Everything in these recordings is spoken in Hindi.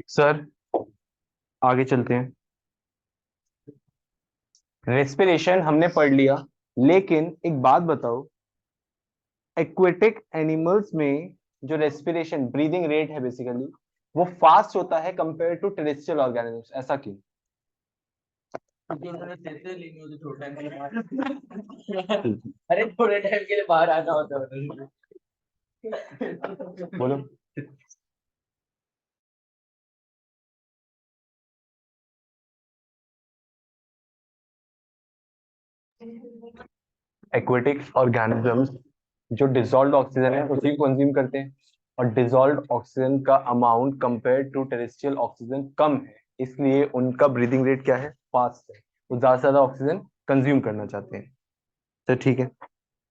सर आगे चलते हैं। रेस्पिरेशन हमने पढ़ लिया, लेकिन एक बात बताओ, एक्वेटिक एनिमल्स में जो रेस्पिरेशन ब्रीदिंग रेट है बेसिकली वो फास्ट होता है कंपेयर टू टेरेस्ट्रियल ऑर्गेनिजम्स, ऐसा क्यों? अरे थोड़े टाइम के लिए बाहर आना होता है। बोलो। एक्वेटिक ऑर्गेनिजम्स जो डिसॉल्व्ड ऑक्सीजन है उसी को कंज्यूम करते हैं, और डिसॉल्व्ड ऑक्सीजन का amount compare to terrestrial oxygen कम है, इसलिए उनका ब्रीदिंग रेट क्या है? फास्ट है। वो ज्यादा से ज्यादा ऑक्सीजन कंज्यूम करना चाहते हैं। तो ठीक है,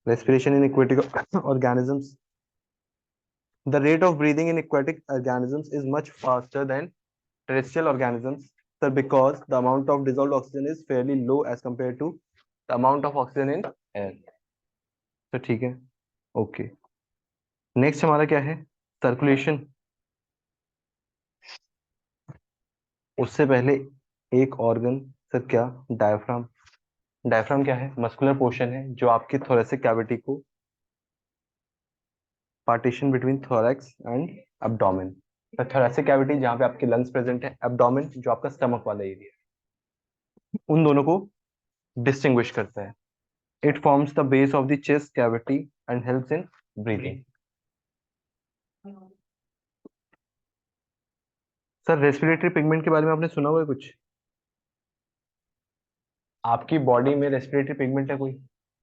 respiration in aquatic organisms, the rate of breathing in aquatic organisms is much faster than terrestrial organisms, sir, because the amount of dissolved oxygen is fairly low as compared to the amount of oxygen in air. तो ठीक है, ओके। नेक्स्ट हमारा क्या है? सर्कुलेशन। उससे पहले एक ऑर्गन, सर क्या? डायफ्राम। डायफ्राम क्या है? मस्कुलर पोर्शन है जो आपकी थोरेसिक कैविटी को, partition between thorax and abdomen. Thoracic cavity जहां पे आपके लंग्स प्रेजेंट है, एब्डोमेन जो आपका स्टमक वाला एरिया है, उन दोनों को डिस्टिंग्विश करता है। It forms the base of the chest cavity and helps in breathing. Sir respiratory pigment के बारे में आपने सुना हुआ है कुछ? आपकी बॉडी में रेस्पिरेटरी पिगमेंट है कोई?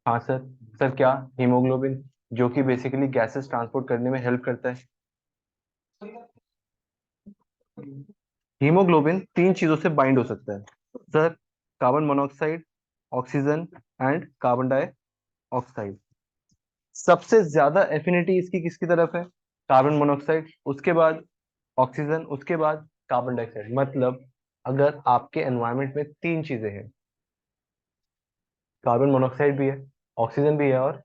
हाँ सर। सर क्या? हीमोग्लोबिन, जो कि बेसिकली गैसेस ट्रांसपोर्ट करने में हेल्प करता है। हीमोग्लोबिन तीन चीजों से बाइंड हो सकता है sir, carbon monoxide, oxygen and carbon dioxide. सबसे ज्यादा एफिनिटी इसकी किसकी तरफ है? कार्बन मोनोऑक्साइड, उसके बाद ऑक्सीजन, उसके बाद कार्बन डाइऑक्साइड। मतलब अगर आपके एनवायरनमेंट में तीन चीजें हैं, कार्बन मोनोऑक्साइड भी है, ऑक्सीजन भी है और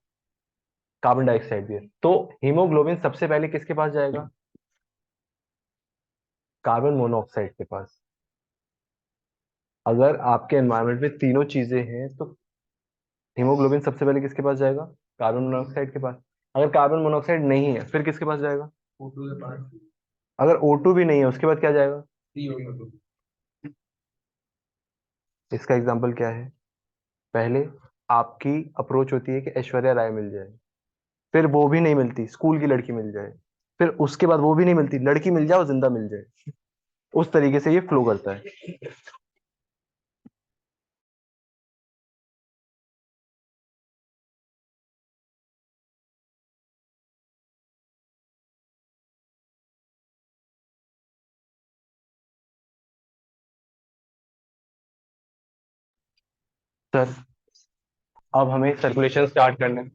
कार्बन डाइऑक्साइड भी है, तो हीमोग्लोबिन सबसे पहले किसके पास जाएगा? कार्बन मोनोऑक्साइड के पास। अगर आपके एनवायरनमेंट में तीनों चीजें हैं तो हीमोग्लोबिन सबसे पहले किसके पास जाएगा? कार्बन मोनोऑक्साइड के पास। अगर कार्बन मोनोऑक्साइड नहीं है फिर किसके पास जाएगा? O2 के पास। अगर O2 भी नहीं है उसके बाद क्या जाएगा? CO2। इसका एग्जाम्पल क्या है? पहले आपकी अप्रोच होती है कि ऐश्वर्या राय मिल जाए, फिर वो भी नहीं मिलती, स्कूल की लड़की मिल जाए, फिर उसके बाद वो भी नहीं मिलती, लड़की मिल जाए और जिंदा मिल जाए। उस तरीके से ये फ्लो करता है। सर अब हमें सर्कुलेशन स्टार्ट करना है।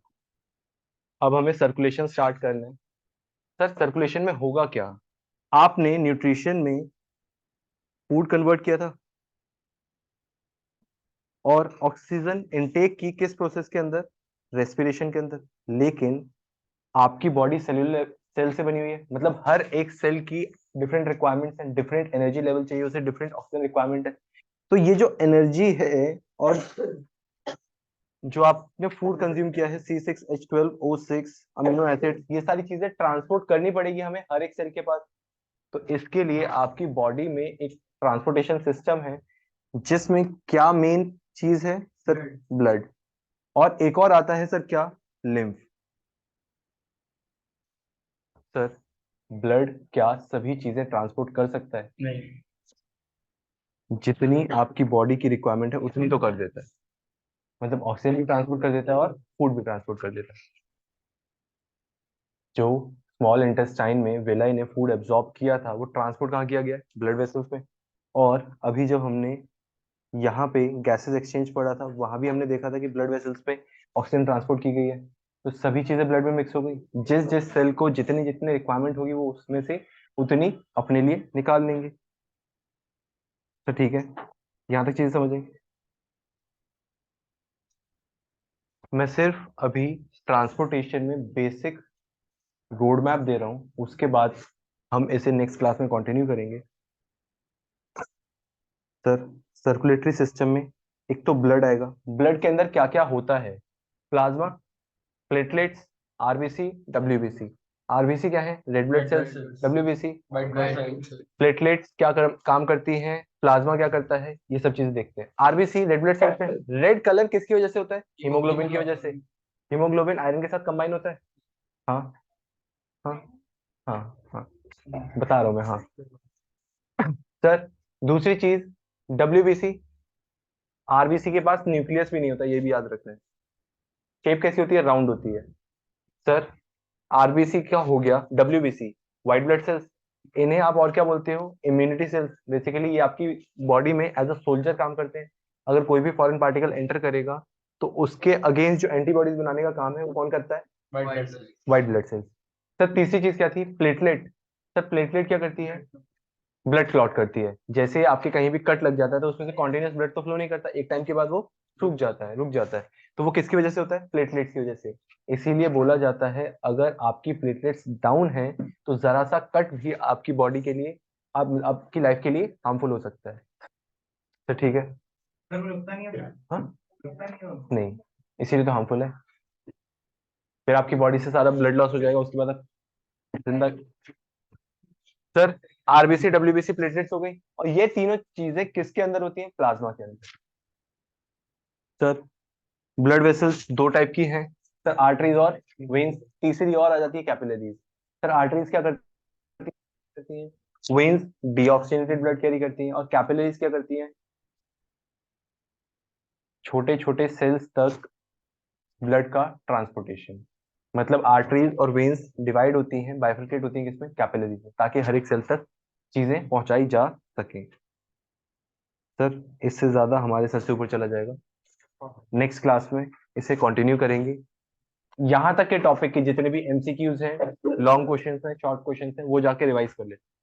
अब हमें सर्कुलेशन स्टार्ट करना है। सर सर्कुलेशन में होगा क्या? आपने न्यूट्रिशन में फूड कन्वर्ट किया था और ऑक्सीजन इनटेक की किस प्रोसेस के अंदर? रेस्पिरेशन के अंदर। लेकिन आपकी बॉडी सेल्यूलर सेल से बनी हुई है, मतलब हर एक सेल की डिफरेंट रिक्वायरमेंट्स हैं, डिफरेंट एनर्जी लेवल चाहिए उसे, डिफरेंट ऑक्सीजन रिक्वायरमेंट है। तो ये जो एनर्जी है और जो आपने फूड कंज्यूम किया है, C6H12O6 अमीनो एसिड, ये सारी चीजें ट्रांसपोर्ट करनी पड़ेगी हमें हर एक सेल के पास। तो इसके लिए आपकी बॉडी में एक ट्रांसपोर्टेशन सिस्टम है, जिसमें क्या मेन चीज है सर? ब्लड। और एक और आता है सर क्या? लिम्फ। सर ब्लड क्या सभी चीजें ट्रांसपोर्ट कर सकता है? नहीं। जितनी आपकी बॉडी की रिक्वायरमेंट है उतनी तो कर देता है, मतलब ऑक्सीजन भी ट्रांसपोर्ट कर देता है और फूड भी ट्रांसपोर्ट कर देता है। जो स्मॉल इंटेस्टाइन में विलाई ने फूड एब्जॉर्ब किया था वो ट्रांसपोर्ट कहाँ किया गया? ब्लड वेसल्स में। और अभी जब हमने यहाँ पे गैसेस एक्सचेंज पढ़ा था वहां भी हमने देखा था कि ब्लड वेसल्स पे ऑक्सीजन ट्रांसपोर्ट की गई है। तो सभी चीजें ब्लड में मिक्स हो गई, जिस जिस सेल को जितनी जितनी रिक्वायरमेंट होगी वो उसमें से उतनी अपने लिए निकाल लेंगे। तो ठीक है, यहाँ तक चीजें समझ आई। मैं सिर्फ अभी ट्रांसपोर्टेशन में बेसिक रोड मैप दे रहा हूँ, उसके बाद हम इसे नेक्स्ट क्लास में कंटिन्यू करेंगे। सर, सर्कुलेटरी सिस्टम में एक तो ब्लड आएगा, ब्लड के अंदर क्या क्या होता है? Plasma, platelets, RBC, WBC. RBC क्या है? Red blood cells. WBC platelets क्या काम करती हैं, प्लाज्मा क्या करता है, ये सब चीजें देखते हैं। आरबीसी रेड ब्लड सेल्स में रेड कलर किसकी वजह से होता है? हीमोग्लोबिन की वजह से। हीमोग्लोबिन आयरन के साथ कंबाइन होता है। हाँ हाँ हाँ हाँ, बता रहा हूँ मैं, हाँ। सर, दूसरी चीज, डब्ल्यूबीसी, आरबीसी के पास न्यूक्लियस भी नहीं होता, ये भी याद रखना है। शेप कैसी होती है? राउंड होती है। सर, आरबीसी क्या हो गया? WBC, white blood cells. इन्हें आप और क्या बोलते हो? Immunity sales. बेसिकली ये आपकी बॉडी में एज अ सोल्जर काम करते हैं। अगर कोई भी फॉरेन पार्टिकल एंटर करेगा तो उसके अगेंस्ट जो एंटीबॉडीज बनाने का काम है वो कौन करता है? White blood cells. सर, तीसरी चीज क्या थी? प्लेटलेट। सर, प्लेटलेट क्या करती है? ब्लड क्लॉट करती है। जैसे आपके कहीं भी कट लग जाता है तो उसमें से कॉन्टिन्यूस ब्लड तो फ्लो नहीं करता, एक टाइम के बाद वो रुक जाता है। तो वो किसकी वजह से होता है? प्लेटलेट्स की वजह से। इसीलिए बोला जाता है अगर आपकी प्लेटलेट्स डाउन है तो जरा सा कट भी आपकी बॉडी के लिए, आपकी लाइफ के लिए हार्मफुल हो सकता है। तो ठीक है। हाँ, नहीं, इसीलिए तो हार्मफुल है। फिर आपकी बॉडी से सारा ब्लड लॉस हो जाएगा, उसके बाद आप जिंदा। सर, आरबीसी, डब्ल्यूबीसी, प्लेटलेट्स हो गई, और ये तीनों चीजें किसके अंदर होती हैं? प्लाज्मा के अंदर। सर, ब्लड वेसल्स दो टाइप की हैं। सर, आर्टरीज और वेन्स। तीसरी और आ जाती है, कैपिलरीज। सर, आर्टरीज क्या करती हैं? वेन्स डीऑक्सीजनेटेड ब्लड कैरी करती हैं, और कैपिलरीज क्या करती हैं? छोटे छोटे सेल्स तक ब्लड का ट्रांसपोर्टेशन। मतलब आर्टरीज और वेन्स डिवाइड होती हैं, बाइफरकेट होती हैं किसमें? कैपिलरीज में, ताकि हर एक सेल तक चीजें पहुंचाई जा सके। सर, इससे ज्यादा हमारे सर से ऊपर चला जाएगा। नेक्स्ट क्लास में इसे कंटिन्यू करेंगे। यहाँ तक के टॉपिक के जितने भी एमसीक्यूज हैं, लॉन्ग क्वेश्चंस हैं, शॉर्ट क्वेश्चंस हैं, वो जाके रिवाइज कर लेते हैं।